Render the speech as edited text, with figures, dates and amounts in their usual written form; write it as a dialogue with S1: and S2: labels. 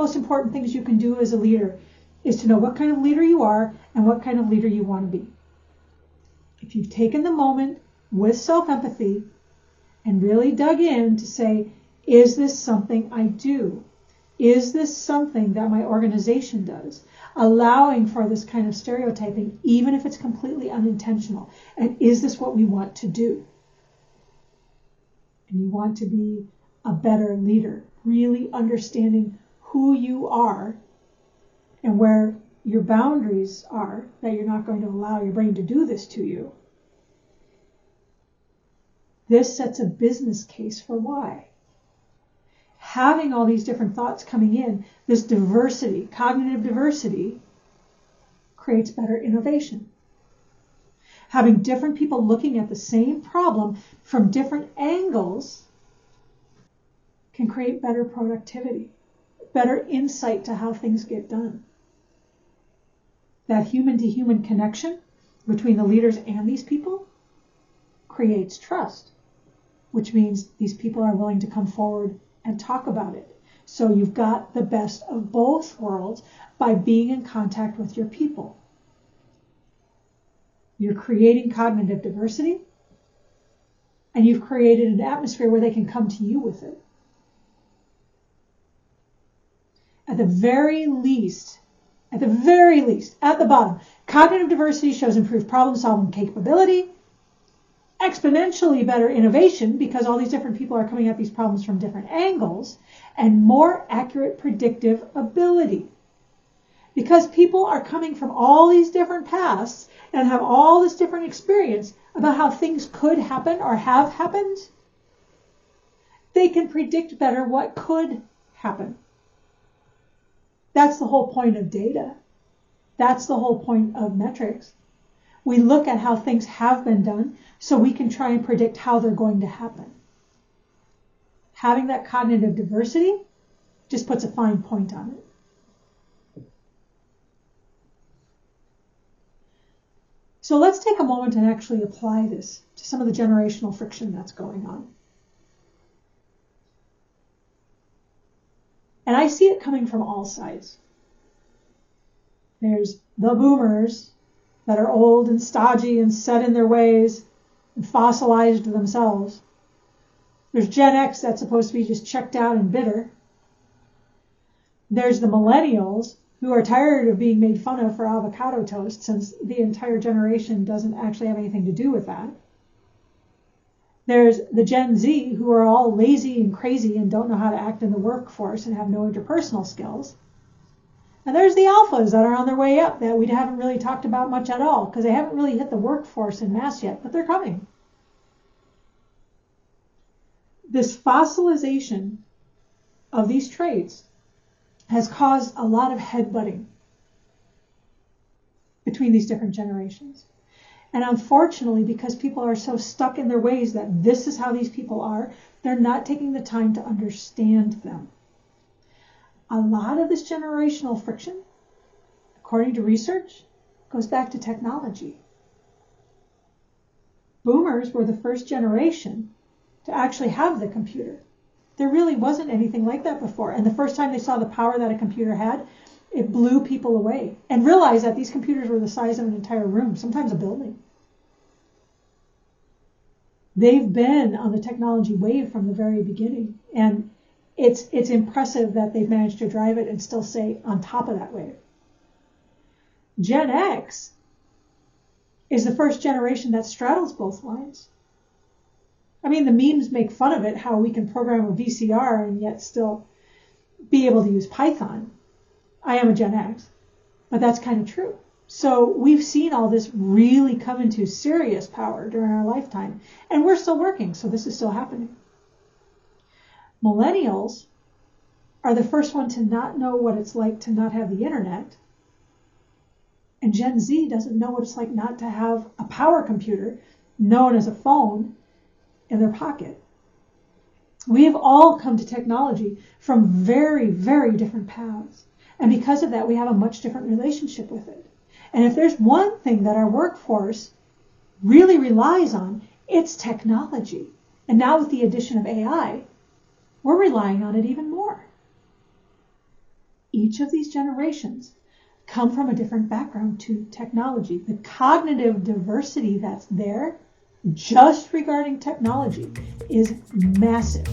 S1: most important things you can do as a leader is to know what kind of leader you are and what kind of leader you want to be. If you've taken the moment with self-empathy and really dug in to say, is this something I do? Is this something that my organization does? Allowing for this kind of stereotyping, even if it's completely unintentional. And is this what we want to do? And you want to be a better leader, really understanding who you are and where your boundaries are, that you're not going to allow your brain to do this to you. This sets a business case for why. Having all these different thoughts coming in, this diversity, cognitive diversity, creates better innovation. Having different people looking at the same problem from different angles can create better productivity, better insight to how things get done. That human-to-human connection between the leaders and these people creates trust, which means these people are willing to come forward and talk about it. So you've got the best of both worlds by being in contact with your people. You're creating cognitive diversity, and you've created an atmosphere where they can come to you with it. At the very least, at the bottom, cognitive diversity shows improved problem-solving capability, exponentially better innovation because all these different people are coming at these problems from different angles, and more accurate predictive ability. Because people are coming from all these different paths and have all this different experience about how things could happen or have happened, they can predict better what could happen. That's the whole point of data. That's the whole point of metrics. We look at how things have been done so we can try and predict how they're going to happen. Having that cognitive diversity just puts a fine point on it. So let's take a moment and actually apply this to some of the generational friction that's going on. And I see it coming from all sides. There's the boomers that are old and stodgy and set in their ways and fossilized themselves. There's Gen X that's supposed to be just checked out and bitter. There's the Millennials who are tired of being made fun of for avocado toast, since the entire generation doesn't actually have anything to do with that. There's the Gen Z who are all lazy and crazy and don't know how to act in the workforce and have no interpersonal skills. And there's the alphas that are on their way up that we haven't really talked about much at all because they haven't really hit the workforce en masse yet, but they're coming. This fossilization of these traits has caused a lot of headbutting between these different generations. And unfortunately, because people are so stuck in their ways that this is how these people are, they're not taking the time to understand them. A lot of this generational friction, according to research, goes back to technology. Boomers were the first generation to actually have the computer. There really wasn't anything like that before. And the first time they saw the power that a computer had, it blew people away and realized that these computers were the size of an entire room, sometimes a building. They've been on the technology wave from the very beginning. And it's impressive that they've managed to drive it and still stay on top of that wave. Gen X is the first generation that straddles both lines. I mean, the memes make fun of it, how we can program a VCR and yet still be able to use Python. I am a Gen X, but that's kind of true. So we've seen all this really come into serious power during our lifetime, and we're still working, so this is still happening. Millennials are the first one to not know what it's like to not have the internet. And Gen Z doesn't know what it's like not to have a power computer, known as a phone, in their pocket. We have all come to technology from very, very different paths. And because of that, we have a much different relationship with it. And if there's one thing that our workforce really relies on, it's technology. And now with the addition of AI, we're relying on it even more. each of these generations come from a different background to technology. The cognitive diversity that's there just regarding technology is massive.